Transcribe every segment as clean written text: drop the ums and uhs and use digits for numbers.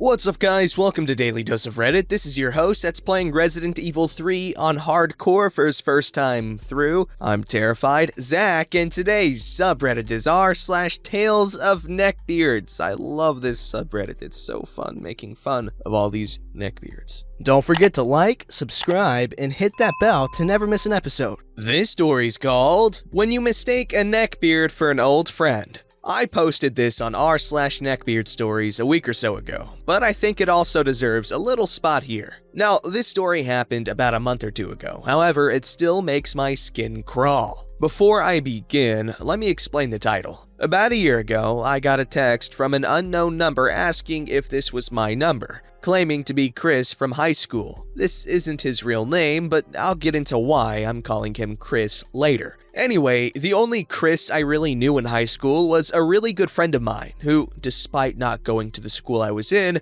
What's up guys, welcome to Daily Dose of Reddit. This is your host that's playing Resident Evil 3 on hardcore for his first time through. I'm terrified, Zach, and today's subreddit is r/TalesofNeckbeards. I love this subreddit, it's so fun making fun of all these neckbeards. Don't forget to like, subscribe, and hit that bell to never miss an episode. This story's called When You Mistake a Neckbeard for an Old Friend. I posted this on r/neckbeard stories a week or so ago, but I think it also deserves a little spot here. Now, this story happened about a month or two ago, however, it still makes my skin crawl. Before I begin, let me explain the title. About a year ago, I got a text from an unknown number asking if this was my number, claiming to be Chris from high school. This isn't his real name, but I'll get into why I'm calling him Chris later. Anyway, the only Chris I really knew in high school was a really good friend of mine who, despite not going to the school I was in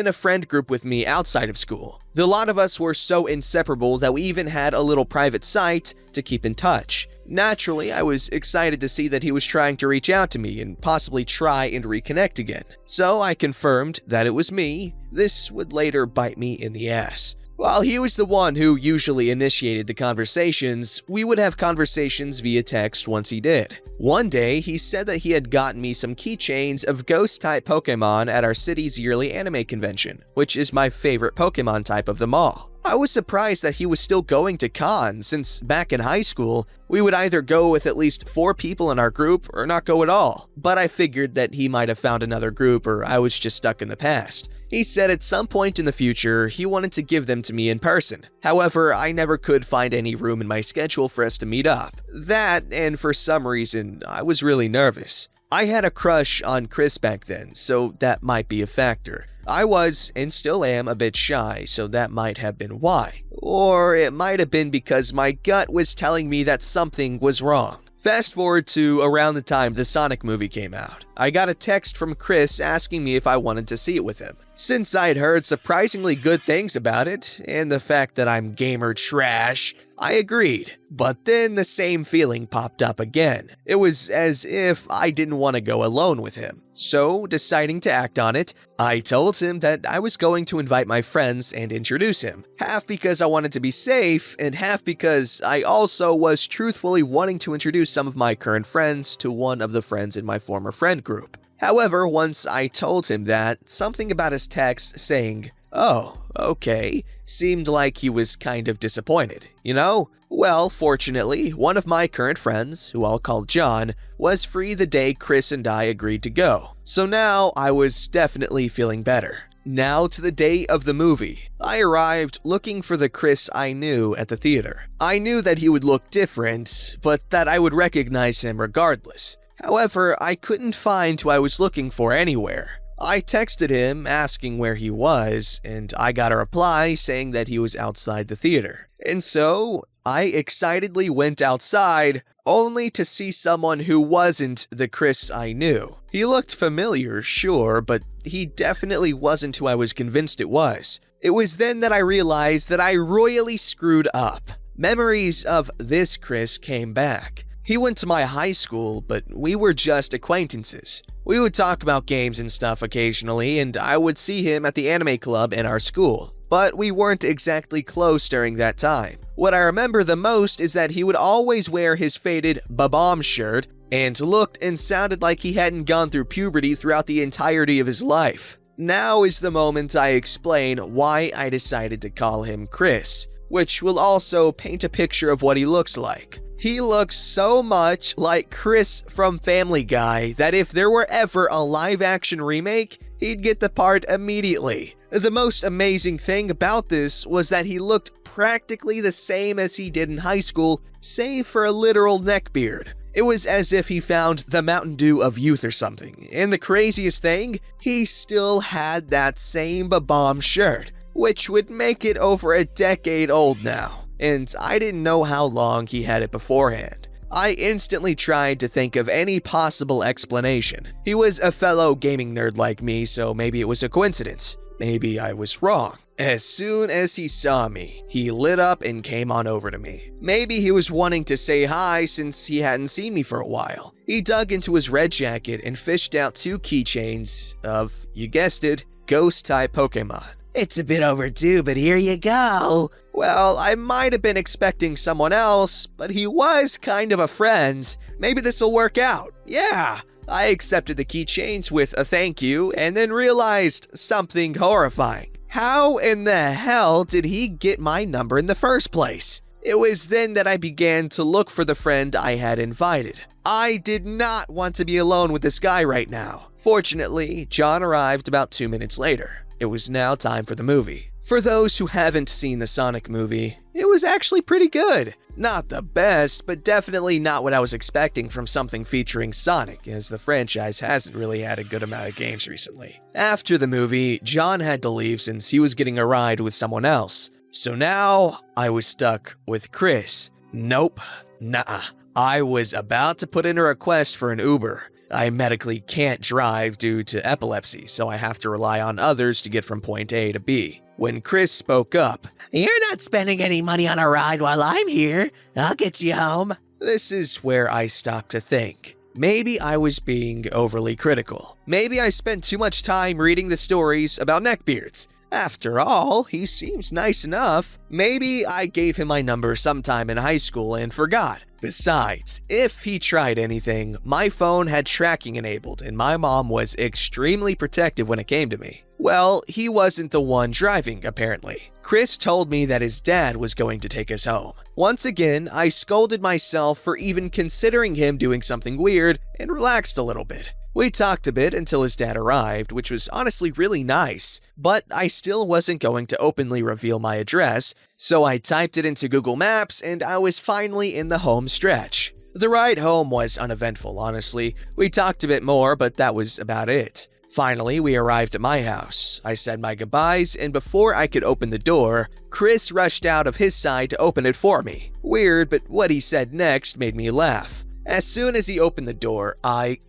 a friend group with me outside of school. The lot of us were so inseparable that we even had a little private site to keep in touch. Naturally, I was excited to see that he was trying to reach out to me and possibly try and reconnect again. So I confirmed that it was me. This would later bite me in the ass. While he was the one who usually initiated the conversations, we would have conversations via text once he did. One day, he said that he had gotten me some keychains of ghost-type Pokemon at our city's yearly anime convention, which is my favorite Pokemon type of them all. I was surprised that he was still going to cons, since back in high school, we would either go with at least 4 people in our group or not go at all. But I figured that he might have found another group or I was just stuck in the past. He said at some point in the future, he wanted to give them to me in person. However, I never could find any room in my schedule for us to meet up. That, and for some reason, I was really nervous. I had a crush on Chris back then, so that might be a factor. I was, and still am, a bit shy, so that might have been why. Or it might have been because my gut was telling me that something was wrong. Fast forward to around the time the Sonic movie came out. I got a text from Chris asking me if I wanted to see it with him. Since I'd heard surprisingly good things about it, and the fact that I'm gamer trash, I agreed. But then the same feeling popped up again. It was as if I didn't want to go alone with him. So, deciding to act on it, I told him that I was going to invite my friends and introduce him. Half because I wanted to be safe, and half because I also was truthfully wanting to introduce some of my current friends to one of the friends in my former friend group. However, once I told him that, something about his text saying, "Oh, okay," seemed like he was kind of disappointed, you know? Well, fortunately, one of my current friends, who I'll call John, was free the day Chris and I agreed to go. So now I was definitely feeling better. Now to the day of the movie. I arrived looking for the Chris I knew at the theater. I knew that he would look different, but that I would recognize him regardless. However, I couldn't find who I was looking for anywhere. I texted him asking where he was, and I got a reply saying that he was outside the theater. And so, I excitedly went outside, only to see someone who wasn't the Chris I knew. He looked familiar, sure, but he definitely wasn't who I was convinced it was. It was then that I realized that I royally screwed up. Memories of this Chris came back. He went to my high school, but we were just acquaintances. We would talk about games and stuff occasionally, and I would see him at the anime club in our school. But we weren't exactly close during that time. What I remember the most is that he would always wear his faded Ba-Bomb shirt and looked and sounded like he hadn't gone through puberty throughout the entirety of his life. Now is the moment I explain why I decided to call him Chris, which will also paint a picture of what he looks like. He looks so much like Chris from Family Guy that if there were ever a live-action remake, he'd get the part immediately. The most amazing thing about this was that he looked practically the same as he did in high school, save for a literal neckbeard. It was as if he found the Mountain Dew of youth or something. And the craziest thing, he still had that same Ba-Bomb shirt, which would make it over a decade old now. And I didn't know how long he had it beforehand. I instantly tried to think of any possible explanation. He was a fellow gaming nerd like me, so maybe it was a coincidence. Maybe I was wrong. As soon as he saw me, he lit up and came on over to me. Maybe he was wanting to say hi since he hadn't seen me for a while. He dug into his red jacket and fished out 2 keychains of, you guessed it, ghost-type Pokemon. It's a bit overdue, but here you go. Well, I might have been expecting someone else, but he was kind of a friend. Maybe this'll work out. Yeah. I accepted the keychains with a thank you and then realized something horrifying. How in the hell did he get my number in the first place? It was then that I began to look for the friend I had invited. I did not want to be alone with this guy right now. Fortunately, John arrived about 2 minutes later. It was now time for the movie. For those who haven't seen the Sonic movie, it was actually pretty good. Not the best, but definitely not what I was expecting from something featuring Sonic, as the franchise hasn't really had a good amount of games recently. After the movie, John had to leave since he was getting a ride with someone else. So now, I was stuck with Chris. Nope, nah. I was about to put in a request for an Uber. I medically can't drive due to epilepsy, so I have to rely on others to get from point A to B. When Chris spoke up, "You're not spending any money on a ride while I'm here. I'll get you home." This is where I stopped to think. Maybe I was being overly critical. Maybe I spent too much time reading the stories about neckbeards. After all, he seems nice enough. Maybe I gave him my number sometime in high school and forgot. Besides, if he tried anything, my phone had tracking enabled and my mom was extremely protective when it came to me. Well, he wasn't the one driving, apparently. Chris told me that his dad was going to take us home. Once again, I scolded myself for even considering him doing something weird and relaxed a little bit. We talked a bit until his dad arrived, which was honestly really nice, but I still wasn't going to openly reveal my address, so I typed it into Google Maps and I was finally in the home stretch. The ride home was uneventful, honestly. We talked a bit more, but that was about it. Finally, we arrived at my house. I said my goodbyes, and before I could open the door, Chris rushed out of his side to open it for me. Weird, but what he said next made me laugh. As soon as he opened the door,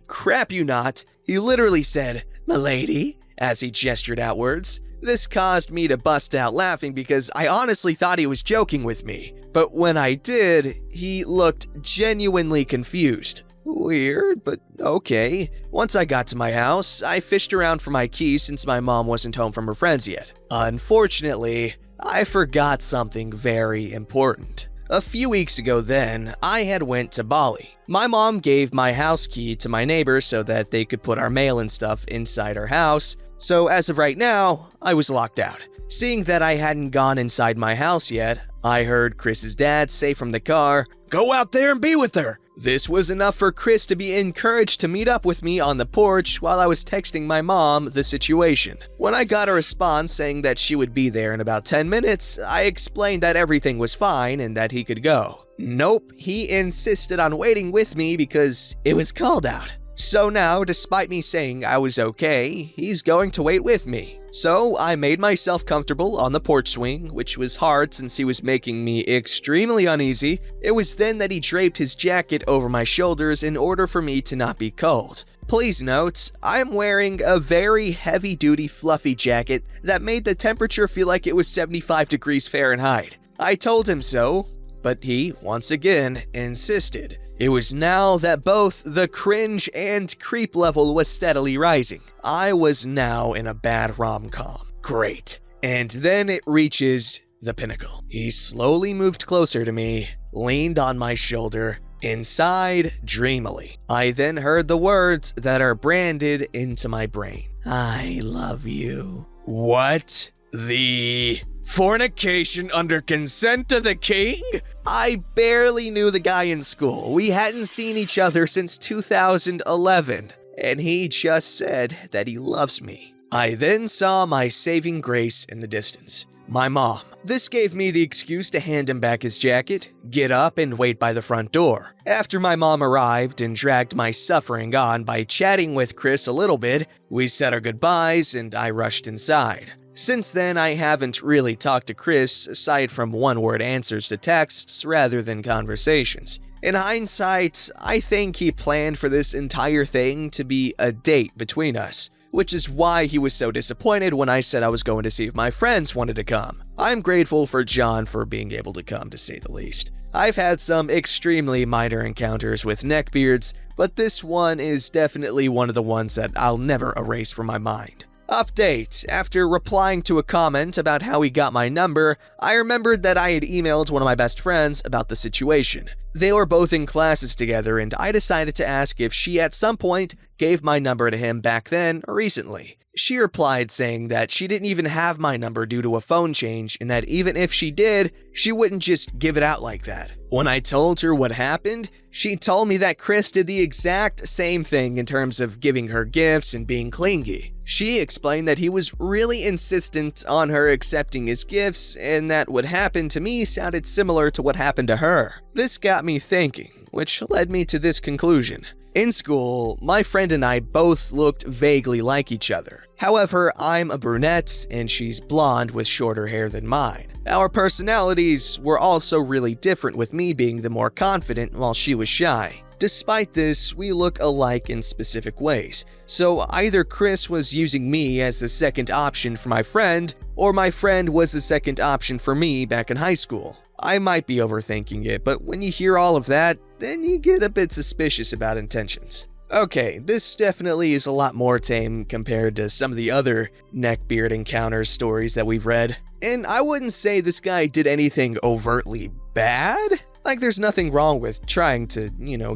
crap you not, he literally said, "M'lady," as he gestured outwards. This caused me to bust out laughing because I honestly thought he was joking with me. But when I did, he looked genuinely confused. Weird, but okay. Once I got to my house, I fished around for my keys since my mom wasn't home from her friends yet. Unfortunately, I forgot something very important. A few weeks ago then, I had went to Bali. My mom gave my house key to my neighbor so that they could put our mail and stuff inside our house, so as of right now, I was locked out. Seeing that I hadn't gone inside my house yet, I heard Chris's dad say from the car, "Go out there and be with her." This was enough for Chris to be encouraged to meet up with me on the porch while I was texting my mom the situation. When I got a response saying that she would be there in about 10 minutes, I explained that everything was fine and that he could go. Nope, he insisted on waiting with me because it was cold out. So now, despite me saying I was okay, he's going to wait with me. So I made myself comfortable on the porch swing, which was hard since he was making me extremely uneasy. It was then that he draped his jacket over my shoulders in order for me to not be cold. Please note, I'm wearing a very heavy-duty fluffy jacket that made the temperature feel like it was 75 degrees Fahrenheit. I told him so, but he, once again, insisted. It was now that both the cringe and creep level was steadily rising. I was now in a bad rom-com. Great. And then it reaches the pinnacle. He slowly moved closer to me, leaned on my shoulder, and sighed dreamily. I then heard the words that are branded into my brain. "I love you." What the... Fornication under consent of the king? I barely knew the guy in school. We hadn't seen each other since 2011, and he just said that he loves me. I then saw my saving grace in the distance. My mom. This gave me the excuse to hand him back his jacket, get up, and wait by the front door. After my mom arrived and dragged my suffering on by chatting with Chris a little bit, we said our goodbyes and I rushed inside. Since then, I haven't really talked to Chris aside from one-word answers to texts rather than conversations. In hindsight, I think he planned for this entire thing to be a date between us, which is why he was so disappointed when I said I was going to see if my friends wanted to come. I'm grateful for John for being able to come, to say the least. I've had some extremely minor encounters with neckbeards, but this one is definitely one of the ones that I'll never erase from my mind. Update. After replying to a comment about how he got my number, I remembered that I had emailed one of my best friends about the situation. They were both in classes together, and I decided to ask if she at some point gave my number to him back then or recently. She replied saying that she didn't even have my number due to a phone change, and that even if she did, she wouldn't just give it out like that. When I told her what happened, she told me that Chris did the exact same thing in terms of giving her gifts and being clingy. She explained that he was really insistent on her accepting his gifts, and that what happened to me sounded similar to what happened to her. This got me thinking, which led me to this conclusion. In school, my friend and I both looked vaguely like each other. However, I'm a brunette and she's blonde with shorter hair than mine. Our personalities were also really different, with me being the more confident while she was shy. Despite this, we look alike in specific ways, so either Chris was using me as the second option for my friend, or my friend was the second option for me back in high school. I might be overthinking it, but when you hear all of that, then you get a bit suspicious about intentions. Okay, this definitely is a lot more tame compared to some of the other neckbeard encounters stories that we've read. And I wouldn't say this guy did anything overtly bad. Like, there's nothing wrong with trying to,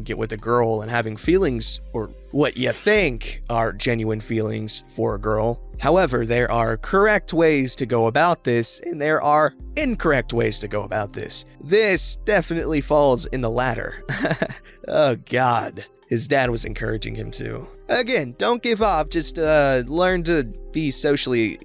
get with a girl and having feelings, or what you think are genuine feelings for a girl. However, there are correct ways to go about this, and there are incorrect ways to go about this. This definitely falls in the latter. Oh God. His dad was encouraging him to. Again, don't give up, just learn to be socially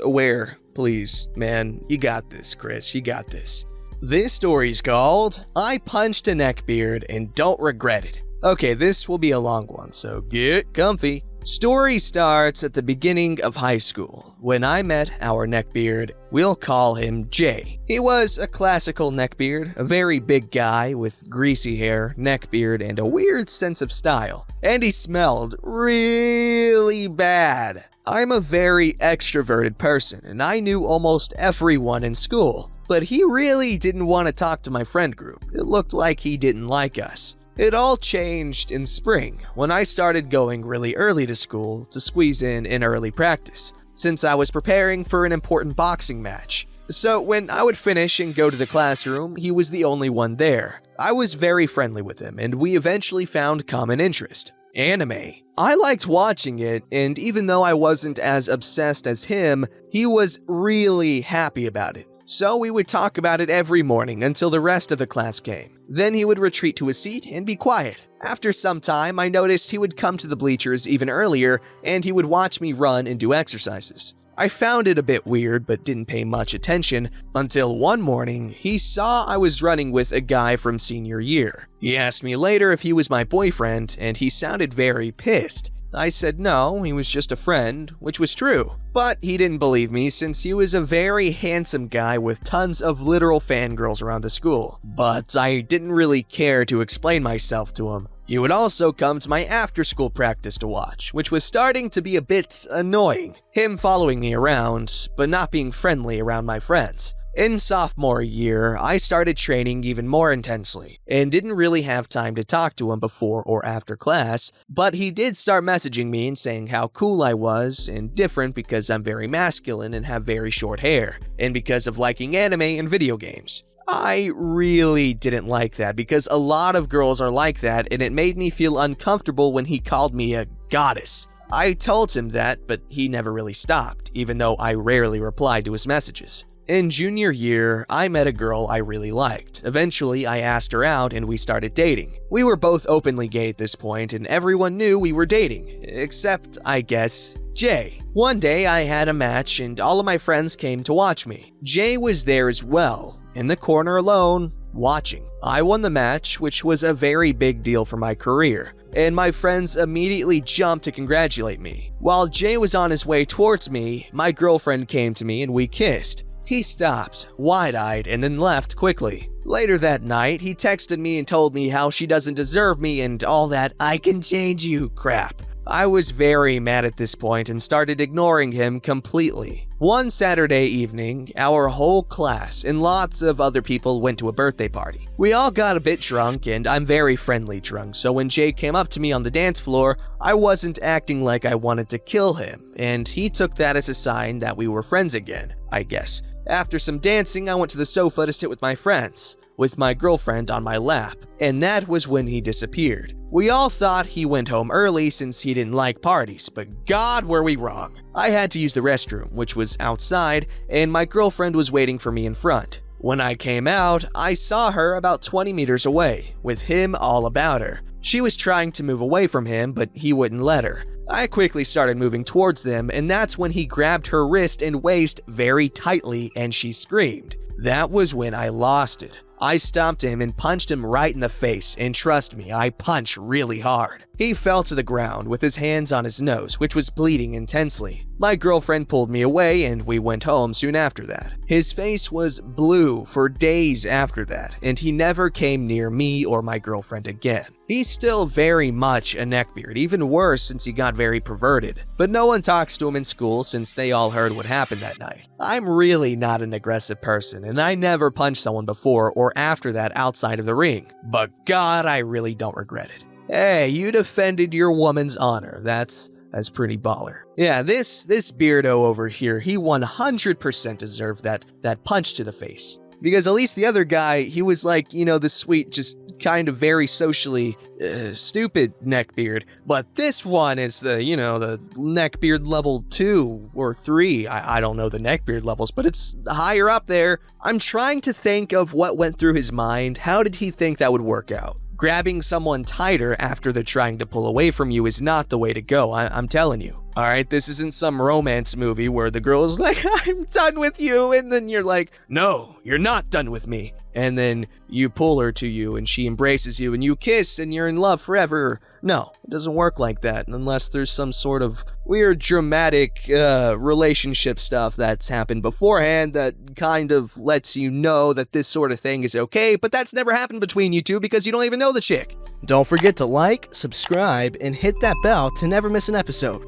aware, please. Man, you got this, Chris, you got this. This story's called, I Punched a Neckbeard and Don't Regret It. Okay, this will be a long one, so get comfy. Story starts at the beginning of high school, when I met our neckbeard. We'll call him Jay. He was a classical neckbeard, a very big guy with greasy hair, neckbeard, and a weird sense of style. And he smelled really bad. I'm a very extroverted person, and I knew almost everyone in school. But he really didn't want to talk to my friend group. It looked like he didn't like us. It all changed in spring, when I started going really early to school to squeeze in early practice, since I was preparing for an important boxing match. So when I would finish and go to the classroom, he was the only one there. I was very friendly with him, and we eventually found common interest: anime. I liked watching it, and even though I wasn't as obsessed as him, he was really happy about it. So we would talk about it every morning until the rest of the class came. Then he would retreat to a seat and be quiet. After some time, I noticed he would come to the bleachers even earlier, and he would watch me run and do exercises. I found it a bit weird, but didn't pay much attention until one morning he saw I was running with a guy from senior year. He asked me later if he was my boyfriend, and he sounded very pissed. I said no, he was just a friend, which was true. But he didn't believe me since he was a very handsome guy with tons of literal fangirls around the school. But I didn't really care to explain myself to him. He would also come to my after-school practice to watch, which was starting to be a bit annoying. Him following me around, but not being friendly around my friends. In sophomore year, I started training even more intensely, and didn't really have time to talk to him before or after class, but he did start messaging me and saying how cool I was, and different because I'm very masculine and have very short hair, and because of liking anime and video games. I really didn't like that because a lot of girls are like that, and it made me feel uncomfortable when he called me a goddess. I told him that, but he never really stopped, even though I rarely replied to his messages. In junior year, I met a girl I really liked. Eventually, I asked her out and we started dating. We were both openly gay at this point, and everyone knew we were dating, except, I guess, Jay. One day, I had a match and all of my friends came to watch me. Jay was there as well, in the corner alone, watching. I won the match, which was a very big deal for my career, and my friends immediately jumped to congratulate me. While Jay was on his way towards me, my girlfriend came to me and we kissed. He stopped, wide-eyed, and then left quickly. Later that night, he texted me and told me how she doesn't deserve me and all that "I can change you" crap. I was very mad at this point and started ignoring him completely. One Saturday evening, our whole class and lots of other people went to a birthday party. We all got a bit drunk, and I'm very friendly drunk, so when Jake came up to me on the dance floor, I wasn't acting like I wanted to kill him, and he took that as a sign that we were friends again, I guess. After some dancing, I went to the sofa to sit with my friends, with my girlfriend on my lap, and that was when he disappeared. We all thought he went home early since he didn't like parties, but God, were we wrong. I had to use the restroom, which was outside, and my girlfriend was waiting for me in front. When I came out, I saw her about 20 meters away, with him all about her. She was trying to move away from him, but he wouldn't let her. I quickly started moving towards them, and that's when he grabbed her wrist and waist very tightly, and she screamed. That was when I lost it. I stopped him and punched him right in the face, and trust me, I punch really hard. He fell to the ground with his hands on his nose, which was bleeding intensely. My girlfriend pulled me away, and we went home soon after that. His face was blue for days after that, and he never came near me or my girlfriend again. He's still very much a neckbeard, even worse since he got very perverted. But no one talks to him in school since they all heard what happened that night. I'm really not an aggressive person, and I never punched someone before or after that outside of the ring. But God, I really don't regret it. Hey, you defended your woman's honor. That's pretty baller. Yeah, this beardo over here, he 100% deserved that punch to the face. Because at least the other guy, he was like, the sweet, just kind of very socially stupid neckbeard. But this one is the neckbeard level 2 or 3. I don't know the neckbeard levels, but it's higher up there. I'm trying to think of what went through his mind. How did he think that would work out? Grabbing someone tighter after they're trying to pull away from you is not the way to go, I'm telling you. Alright, this isn't some romance movie where the girl is like, I'm done with you, and then you're like, no, you're not done with me. And then you pull her to you and she embraces you and you kiss and you're in love forever. No, it doesn't work like that unless there's some sort of weird dramatic relationship stuff that's happened beforehand that kind of lets you know that this sort of thing is okay, but that's never happened between you two because you don't even know the chick. Don't forget to like, subscribe, and hit that bell to never miss an episode.